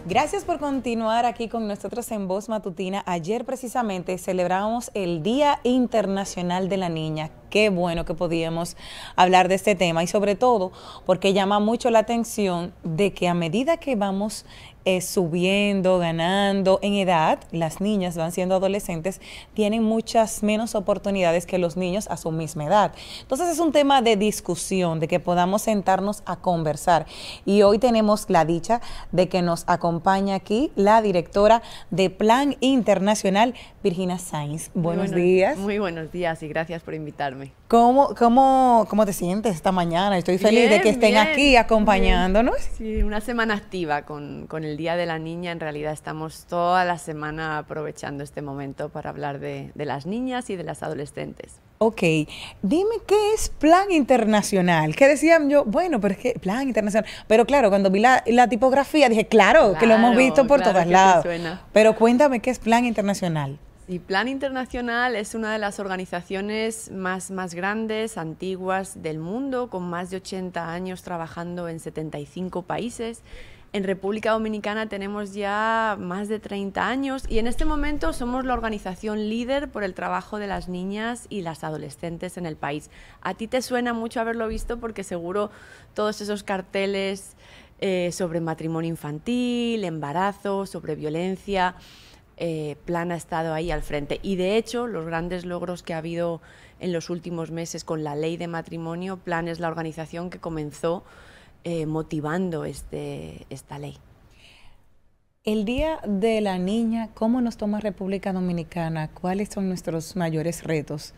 Gracias por continuar aquí con nosotros en Voz Matutina. Ayer precisamente celebramos el Día Internacional de la Niña. Qué bueno que podíamos hablar de este tema y sobre todo porque llama mucho la atención de que a medida que vamos subiendo, ganando en edad, las niñas van siendo adolescentes, tienen muchas menos oportunidades que los niños a su misma edad. Entonces es un tema de discusión, de que podamos sentarnos a conversar. Y hoy tenemos la dicha de que nos acompaña aquí la directora de Plan Internacional, Virginia Sainz. Buenos días. Muy buenos días y gracias por invitarme. ¿Cómo te sientes esta mañana? Estoy feliz de que estén aquí acompañándonos. Sí, una semana activa con el Día de la Niña. En realidad estamos toda la semana aprovechando este momento para hablar de las niñas y de las adolescentes. Ok, dime qué es Plan Internacional. ¿Qué decían yo? Bueno, pero es que Plan Internacional. Pero claro, cuando vi la tipografía dije, claro, que lo hemos visto por todos lados. Pero cuéntame qué es Plan Internacional. Y Plan Internacional es una de las organizaciones más grandes, antiguas del mundo, con más de 80 años trabajando en 75 países. En República Dominicana tenemos ya más de 30 años y en este momento somos la organización líder por el trabajo de las niñas y las adolescentes en el país. A ti te suena mucho haberlo visto porque seguro todos esos carteles sobre matrimonio infantil, embarazo, sobre violencia, Plan ha estado ahí al frente. Y de hecho, los grandes logros que ha habido en los últimos meses con la ley de matrimonio, Plan es la organización que comenzó motivando esta ley. El Día de la Niña, ¿cómo nos toma República Dominicana? ¿Cuáles son nuestros mayores retos?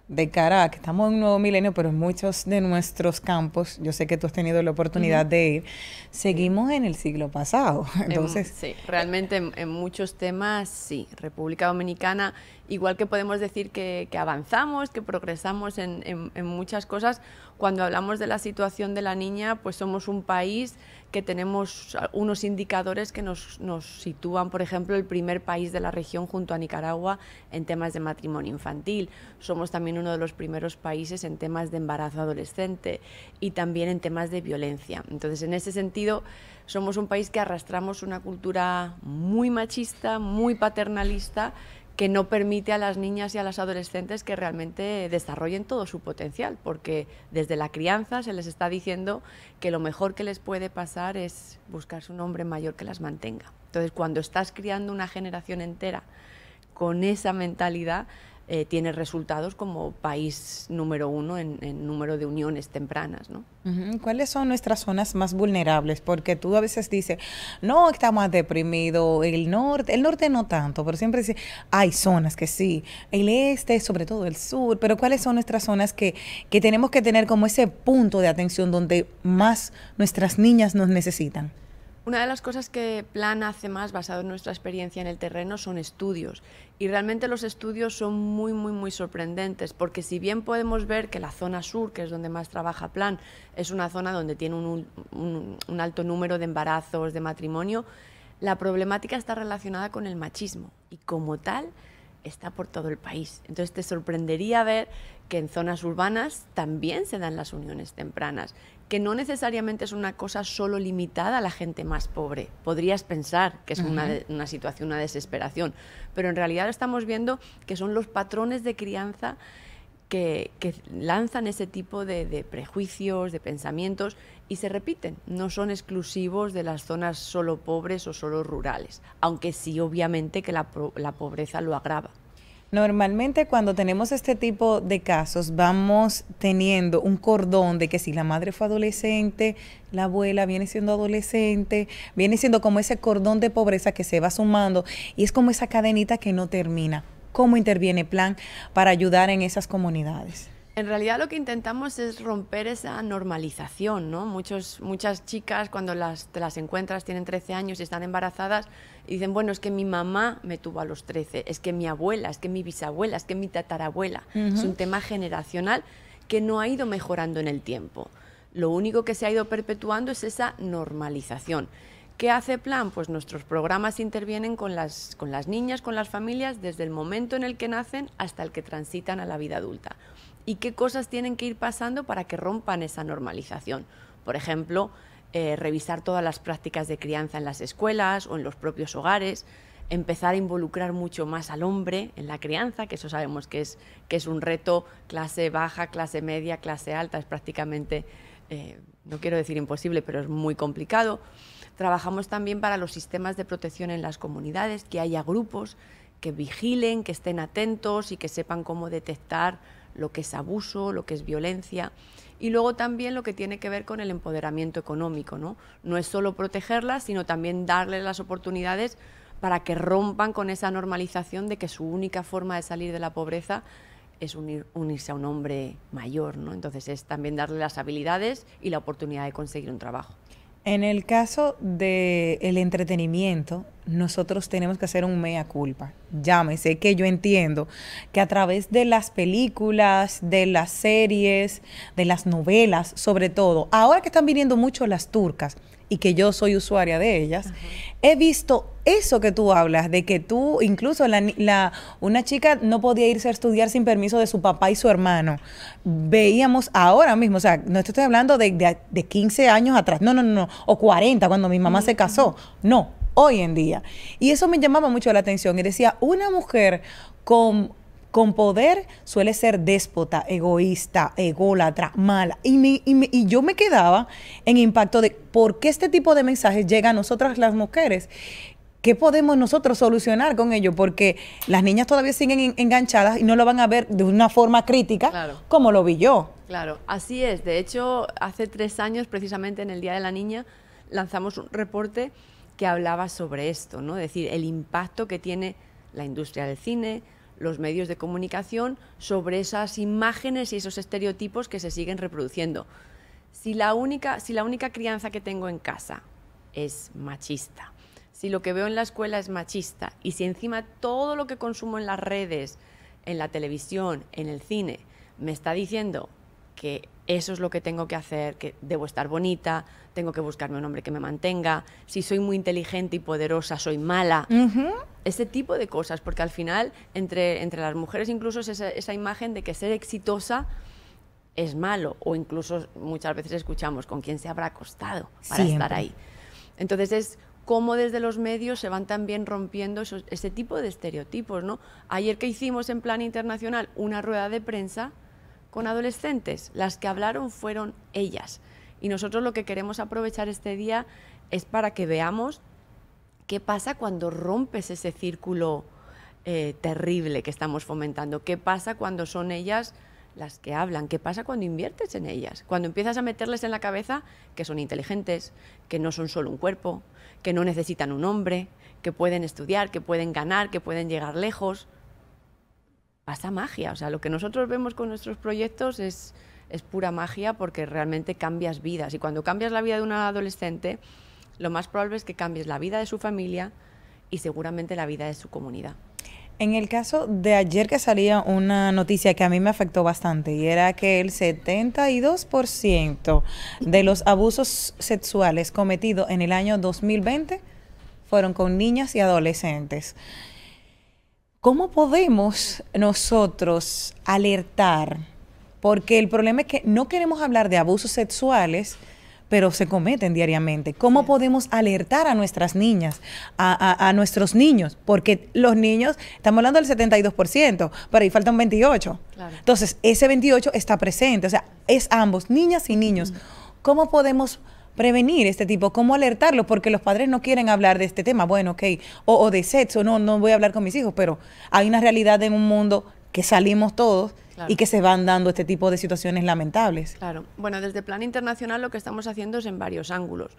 De cara a que estamos en un nuevo milenio, pero en muchos de nuestros campos, yo sé que tú has tenido la oportunidad de ir, seguimos en el siglo pasado. Entonces, sí, realmente en muchos temas, sí. República Dominicana, igual que podemos decir que avanzamos, que progresamos en muchas cosas, cuando hablamos de la situación de la niña, pues somos un país que tenemos unos indicadores que nos sitúan, por ejemplo, el primer país de la región junto a Nicaragua en temas de matrimonio infantil. Somos también uno de los primeros países en temas de embarazo adolescente y también en temas de violencia. Entonces, en ese sentido, somos un país que arrastramos una cultura muy machista, muy paternalista, que no permite a las niñas y a las adolescentes que realmente desarrollen todo su potencial, porque desde la crianza se les está diciendo que lo mejor que les puede pasar es buscarse un hombre mayor que las mantenga. Entonces, cuando estás criando una generación entera con esa mentalidad, tienes resultados como país número 1 en número de uniones tempranas, ¿no? ¿Cuáles son nuestras zonas más vulnerables? Porque tú a veces dices, no, está más deprimido el norte no tanto, pero siempre dice, hay zonas que sí, el este, sobre todo el sur, pero ¿cuáles son nuestras zonas que tenemos que tener como ese punto de atención donde más nuestras niñas nos necesitan? Una de las cosas que Plan hace más, basado en nuestra experiencia en el terreno, son estudios. Y realmente los estudios son muy sorprendentes, porque si bien podemos ver que la zona sur, que es donde más trabaja Plan, es una zona donde tiene un alto número de embarazos, de matrimonio, la problemática está relacionada con el machismo y como tal está por todo el país. Entonces te sorprendería ver que en zonas urbanas también se dan las uniones tempranas, que no necesariamente es una cosa solo limitada a la gente más pobre. Podrías pensar que es una situación, una desesperación, pero en realidad estamos viendo que son los patrones de crianza que lanzan ese tipo de prejuicios, de pensamientos y se repiten. No son exclusivos de las zonas solo pobres o solo rurales, aunque sí obviamente que la pobreza lo agrava. Normalmente cuando tenemos este tipo de casos vamos teniendo un cordón de que si la madre fue adolescente, la abuela viene siendo adolescente, viene siendo como ese cordón de pobreza que se va sumando y es como esa cadenita que no termina. ¿Cómo interviene Plan para ayudar en esas comunidades? En realidad lo que intentamos es romper esa normalización, ¿no? Muchas chicas cuando te las encuentras, tienen 13 años y están embarazadas y dicen, bueno, es que mi mamá me tuvo a los 13, es que mi abuela, es que mi bisabuela, es que mi tatarabuela. Es un tema generacional que no ha ido mejorando en el tiempo. Lo único que se ha ido perpetuando es esa normalización. ¿Qué hace Plan? Pues nuestros programas intervienen con las niñas, con las familias, desde el momento en el que nacen hasta el que transitan a la vida adulta. ¿Y qué cosas tienen que ir pasando para que rompan esa normalización? Por ejemplo, revisar todas las prácticas de crianza en las escuelas o en los propios hogares, empezar a involucrar mucho más al hombre en la crianza, que eso sabemos que es un reto, clase baja, clase media, clase alta, es prácticamente, no quiero decir imposible, pero es muy complicado. Trabajamos también para los sistemas de protección en las comunidades, que haya grupos que vigilen, que estén atentos y que sepan cómo detectar lo que es abuso, lo que es violencia. Y luego también lo que tiene que ver con el empoderamiento económico, ¿no? No es solo protegerlas, sino también darles las oportunidades para que rompan con esa normalización de que su única forma de salir de la pobreza es unirse a un hombre mayor, ¿no? Entonces es también darle las habilidades y la oportunidad de conseguir un trabajo. En el caso del entretenimiento, nosotros tenemos que hacer un mea culpa. Llámese que yo entiendo que a través de las películas, de las series, de las novelas, sobre todo, ahora que están viniendo mucho las turcas y que yo soy usuaria de ellas, he visto eso que tú hablas, de que tú, incluso una chica no podía irse a estudiar sin permiso de su papá y su hermano. Veíamos ahora mismo, o sea, no estoy hablando de 15 años atrás, no, o 40 cuando mi mamá se casó, no, hoy en día. Y eso me llamaba mucho la atención y decía, una mujer con poder suele ser déspota, egoísta, ególatra, mala. Y yo me quedaba en impacto de por qué este tipo de mensajes llega a nosotras las mujeres. ¿Qué podemos nosotros solucionar con ello? Porque las niñas todavía siguen enganchadas y no lo van a ver de una forma crítica, claro, como lo vi yo. Claro, así es. De hecho, hace 3 años, precisamente en el Día de la Niña, lanzamos un reporte que hablaba sobre esto, ¿no? Es decir, el impacto que tiene la industria del cine, los medios de comunicación, sobre esas imágenes y esos estereotipos que se siguen reproduciendo. Si la única crianza que tengo en casa es machista, si lo que veo en la escuela es machista y si encima todo lo que consumo en las redes, en la televisión, en el cine, me está diciendo que eso es lo que tengo que hacer, que debo estar bonita, tengo que buscarme un hombre que me mantenga, si soy muy inteligente y poderosa, soy mala. Ese tipo de cosas, porque al final, entre las mujeres incluso es esa imagen de que ser exitosa es malo, o incluso muchas veces escuchamos con quién se habrá acostado para estar ahí. Entonces es cómo desde los medios se van también rompiendo ese tipo de estereotipos, ¿no? Ayer que hicimos en plan internacional una rueda de prensa con adolescentes, las que hablaron fueron ellas. Y nosotros lo que queremos aprovechar este día es para que veamos qué pasa cuando rompes ese círculo terrible que estamos fomentando, qué pasa cuando son ellas las que hablan, qué pasa cuando inviertes en ellas, cuando empiezas a meterles en la cabeza que son inteligentes, que no son solo un cuerpo, que no necesitan un hombre, que pueden estudiar, que pueden ganar, que pueden llegar lejos. Pasa magia, o sea, lo que nosotros vemos con nuestros proyectos es pura magia, porque realmente cambias vidas, y cuando cambias la vida de un adolescente, lo más probable es que cambies la vida de su familia y seguramente la vida de su comunidad. En el caso de ayer que salía una noticia que a mí me afectó bastante, y era que el 72% de los abusos sexuales cometidos en el año 2020 fueron con niñas y adolescentes. ¿Cómo podemos nosotros alertar? Porque el problema es que no queremos hablar de abusos sexuales, pero se cometen diariamente. ¿Cómo podemos alertar a nuestras niñas, a nuestros niños? Porque los niños, estamos hablando del 72%, pero ahí falta un 28%. Claro. Entonces, ese 28% está presente, o sea, es ambos, niñas y niños. ¿Cómo podemos prevenir este tipo? ¿Cómo alertarlos? Porque los padres no quieren hablar de este tema, bueno, ok, o de sexo, no voy a hablar con mis hijos, pero hay una realidad en un mundo que salimos todos. Claro. Y que se van dando este tipo de situaciones lamentables. Claro. Bueno, desde Plan Internacional lo que estamos haciendo es en varios ángulos.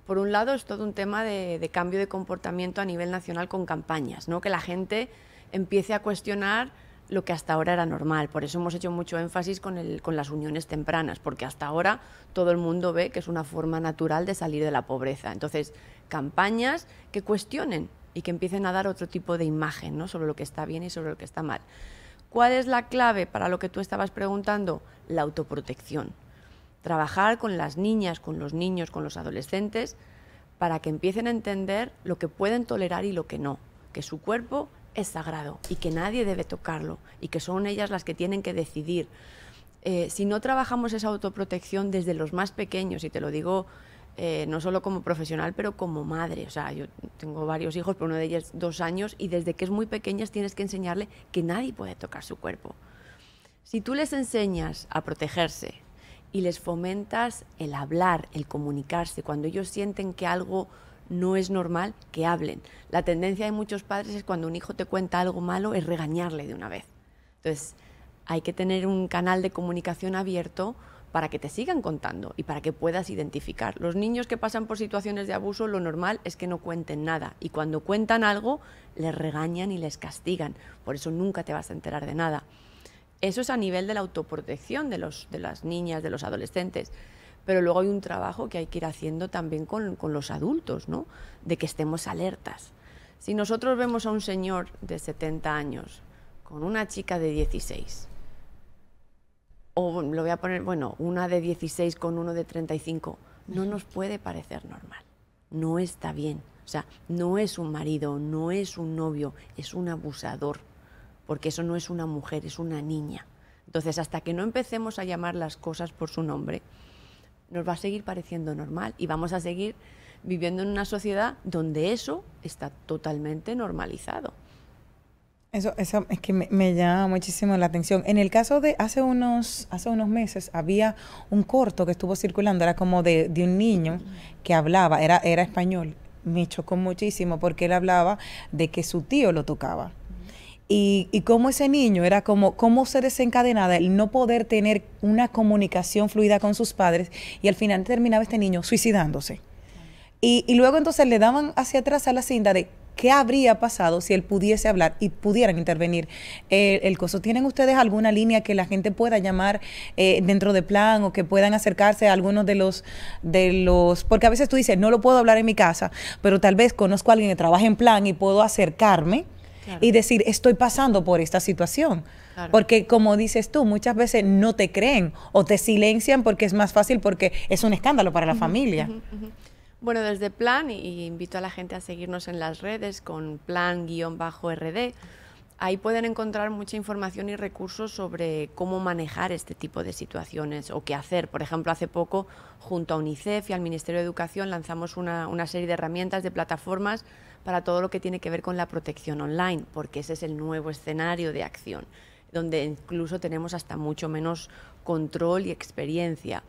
Por un lado es todo un tema de cambio de comportamiento a nivel nacional con campañas, ¿no? Que la gente empiece a cuestionar lo que hasta ahora era normal. Por eso hemos hecho mucho énfasis con las uniones tempranas, porque hasta ahora todo el mundo ve que es una forma natural de salir de la pobreza. Entonces, campañas que cuestionen y que empiecen a dar otro tipo de imagen, ¿no? Sobre lo que está bien y sobre lo que está mal. ¿Cuál es la clave para lo que tú estabas preguntando? La autoprotección. Trabajar con las niñas, con los niños, con los adolescentes, para que empiecen a entender lo que pueden tolerar y lo que no. Que su cuerpo es sagrado y que nadie debe tocarlo y que son ellas las que tienen que decidir. Si no trabajamos esa autoprotección desde los más pequeños, y te lo digo no solo como profesional, pero como madre. O sea, yo tengo varios hijos, pero uno de ellos 2 años, y desde que es muy pequeñas tienes que enseñarle que nadie puede tocar su cuerpo. Si tú les enseñas a protegerse y les fomentas el hablar, el comunicarse, cuando ellos sienten que algo no es normal, que hablen. La tendencia de muchos padres es cuando un hijo te cuenta algo malo, es regañarle de una vez. Entonces, hay que tener un canal de comunicación abierto para que te sigan contando y para que puedas identificar. Los niños que pasan por situaciones de abuso, lo normal es que no cuenten nada, y cuando cuentan algo, les regañan y les castigan. Por eso nunca te vas a enterar de nada. Eso es a nivel de la autoprotección de las niñas, de los adolescentes. Pero luego hay un trabajo que hay que ir haciendo también con los adultos, ¿no? De que estemos alertas. Si nosotros vemos a un señor de 70 años con una chica de 16, o lo voy a poner, bueno, una de 16 con uno de 35, no nos puede parecer normal. No está bien. O sea, no es un marido, no es un novio, es un abusador. Porque eso no es una mujer, es una niña. Entonces, hasta que no empecemos a llamar las cosas por su nombre, nos va a seguir pareciendo normal y vamos a seguir viviendo en una sociedad donde eso está totalmente normalizado. Eso es que me llama muchísimo la atención. En el caso de hace unos meses había un corto que estuvo circulando, era como de un niño que hablaba, era español. Me chocó muchísimo porque él hablaba de que su tío lo tocaba. Y cómo ese niño era cómo se desencadenaba el no poder tener una comunicación fluida con sus padres, y al final terminaba este niño suicidándose. Y luego entonces le daban hacia atrás a la cinta de qué habría pasado si él pudiese hablar y pudieran intervenir el coso. ¿Tienen ustedes alguna línea que la gente pueda llamar dentro de Plan, o que puedan acercarse a algunos de los, porque a veces tú dices, no lo puedo hablar en mi casa, pero tal vez conozco a alguien que trabaja en Plan y puedo acercarme? Claro. Y decir, estoy pasando por esta situación. Claro. Porque como dices tú, muchas veces no te creen o te silencian porque es más fácil, porque es un escándalo para la familia. Bueno, desde Plan, y invito a la gente a seguirnos en las redes con Plan_RD, ahí pueden encontrar mucha información y recursos sobre cómo manejar este tipo de situaciones o qué hacer. Por ejemplo, hace poco, junto a UNICEF y al Ministerio de Educación, lanzamos una serie de herramientas, de plataformas para todo lo que tiene que ver con la protección online, porque ese es el nuevo escenario de acción, donde incluso tenemos hasta mucho menos control y experiencia.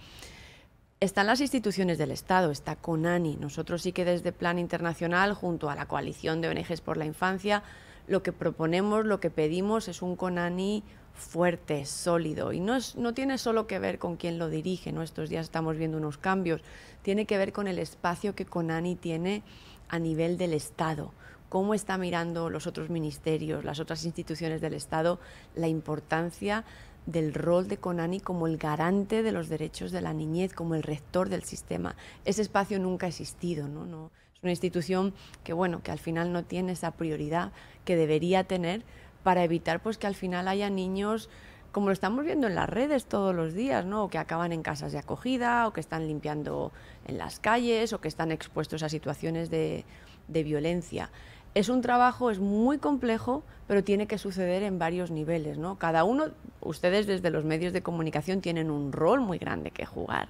Están las instituciones del Estado, está CONANI. Nosotros sí que desde Plan Internacional, junto a la Coalición de ONGs por la Infancia, lo que proponemos, lo que pedimos es un CONANI fuerte, sólido, y no tiene solo que ver con quién lo dirige, ¿no? Estos días estamos viendo unos cambios, tiene que ver con el espacio que CONANI tiene a nivel del Estado, cómo está mirando los otros ministerios, las otras instituciones del Estado, la importancia del rol de CONANI como el garante de los derechos de la niñez, como el rector del sistema. Ese espacio nunca ha existido, ¿no? Es una institución que, bueno, que al final no tiene esa prioridad que debería tener para evitar, pues, que al final haya niños, como lo estamos viendo en las redes todos los días, ¿no? O que acaban en casas de acogida, o que están limpiando en las calles, o que están expuestos a situaciones de violencia. Es un trabajo, es muy complejo, pero tiene que suceder en varios niveles, ¿no? Cada uno, ustedes desde los medios de comunicación tienen un rol muy grande que jugar.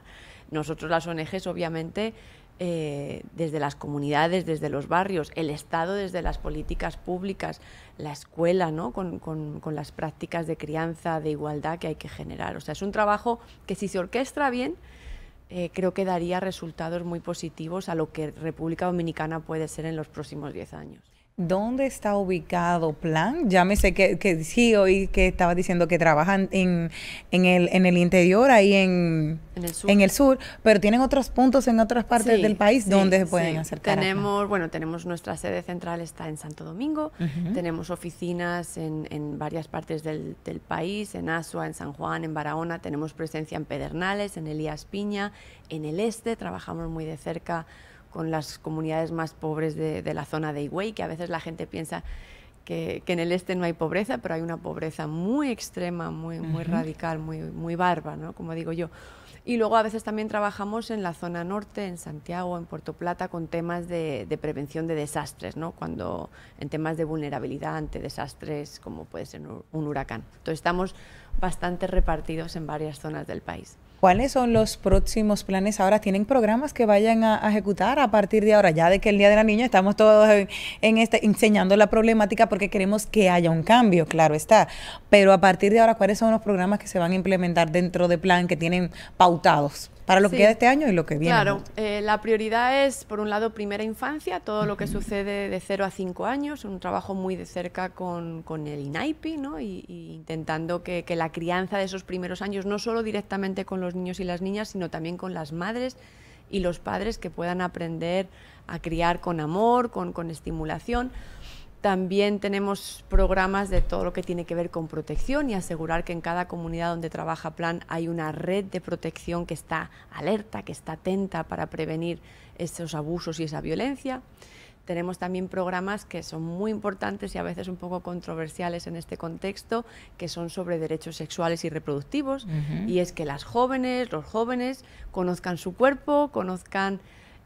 Nosotros, las ONGs, obviamente, desde las comunidades, desde los barrios, el Estado desde las políticas públicas, la escuela, ¿no? con las prácticas de crianza, de igualdad que hay que generar. O sea, es un trabajo que, si se orquestra bien, creo que daría resultados muy positivos a lo que República Dominicana puede ser en los próximos 10 años. ¿Dónde está ubicado Plan? Ya me sé que sí, oí que estaba diciendo que trabajan en el interior, ahí en el sur, pero tienen otros puntos en otras partes del país donde se pueden acercar. Tenemos nuestra sede central, está en Santo Domingo, tenemos oficinas en varias partes del país, en Asua, en San Juan, en Barahona, tenemos presencia en Pedernales, en Elías Piña, en el este, trabajamos muy de cerca con las comunidades más pobres de la zona de Higüey, que a veces la gente piensa que en el este no hay pobreza, pero hay una pobreza muy extrema, muy radical, muy bárbara, ¿no? Como digo yo. Y luego a veces también trabajamos en la zona norte, en Santiago, en Puerto Plata, con temas de prevención de desastres, ¿no? En temas de vulnerabilidad ante desastres como puede ser un huracán. Entonces estamos bastante repartidos en varias zonas del país. ¿Cuáles son los próximos planes ahora? ¿Tienen programas que vayan a ejecutar a partir de ahora? Ya de que el Día de la Niña estamos todos enseñando la problemática porque queremos que haya un cambio, claro está. Pero a partir de ahora, ¿cuáles son los programas que se van a implementar dentro de plan que tienen pautados para lo que queda este año y lo que viene? Claro, la prioridad es, por un lado, primera infancia, todo lo que sucede de 0 a 5 años, un trabajo muy de cerca con el INAIPI, ¿no? y intentando que la crianza de esos primeros años, no solo directamente con los niños y las niñas, sino también con las madres y los padres, que puedan aprender a criar con amor, con estimulación. También tenemos programas de todo lo que tiene que ver con protección y asegurar que en cada comunidad donde trabaja Plan hay una red de protección que está alerta, que está atenta para prevenir esos abusos y esa violencia. Tenemos también programas que son muy importantes y a veces un poco controversiales en este contexto, que son sobre derechos sexuales y reproductivos, y es que las jóvenes, los jóvenes conozcan su cuerpo, conozcan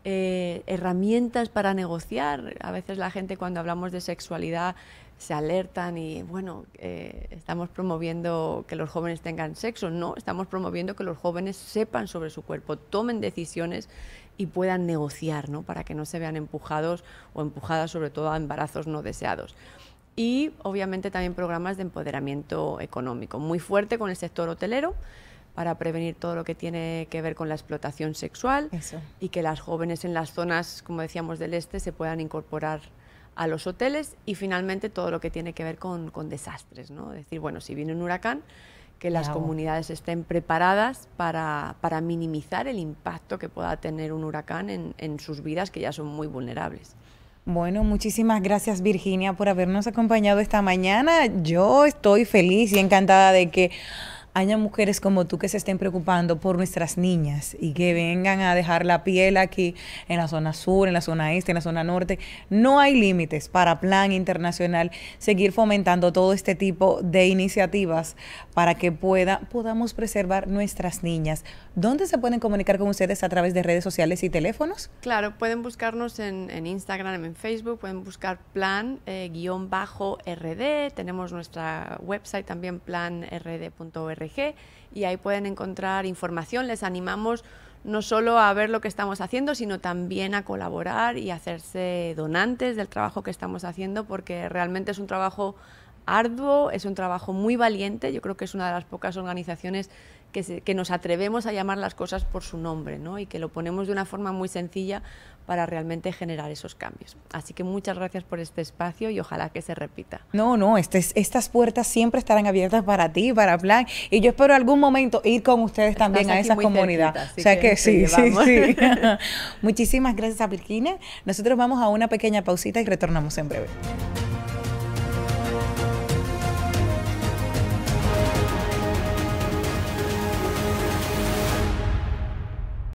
herramientas para negociar. A veces la gente, cuando hablamos de sexualidad, se alertan y bueno, estamos promoviendo que los jóvenes tengan sexo. No, estamos promoviendo que los jóvenes sepan sobre su cuerpo, tomen decisiones y puedan negociar, ¿no? Para que no se vean empujados o empujadas sobre todo a embarazos no deseados. Y obviamente también programas de empoderamiento económico, muy fuerte con el sector hotelero, para prevenir todo lo que tiene que ver con la explotación sexual. Eso. Y que las jóvenes en las zonas, como decíamos, del este se puedan incorporar a los hoteles, y finalmente todo lo que tiene que ver con desastres, ¿no? Es decir, bueno, si viene un huracán, que las comunidades estén preparadas para minimizar el impacto que pueda tener un huracán en sus vidas, que ya son muy vulnerables. Bueno, muchísimas gracias, Virginia, por habernos acompañado esta mañana. Yo estoy feliz y encantada de que haya mujeres como tú que se estén preocupando por nuestras niñas y que vengan a dejar la piel aquí en la zona sur, en la zona este, en la zona norte. No hay límites para Plan Internacional seguir fomentando todo este tipo de iniciativas para que podamos preservar nuestras niñas. ¿Dónde se pueden comunicar con ustedes? ¿A través de redes sociales y teléfonos? Claro, pueden buscarnos en Instagram, en Facebook, pueden buscar Plan _RD, tenemos nuestra website también, planrd.org, y ahí pueden encontrar información. Les animamos no solo a ver lo que estamos haciendo, sino también a colaborar y a hacerse donantes del trabajo que estamos haciendo, porque realmente es un trabajo arduo, es un trabajo muy valiente. Yo creo que es una de las pocas organizaciones que nos atrevemos a llamar las cosas por su nombre, ¿no? Y que lo ponemos de una forma muy sencilla para realmente generar esos cambios. Así que muchas gracias por este espacio y ojalá que se repita. No, estas puertas siempre estarán abiertas para ti, para Plan, y yo espero algún momento ir con ustedes también a esa comunidad. Cerquita, o sea que sí. Muchísimas gracias a Virginia. Nosotros vamos a una pequeña pausita y retornamos en breve.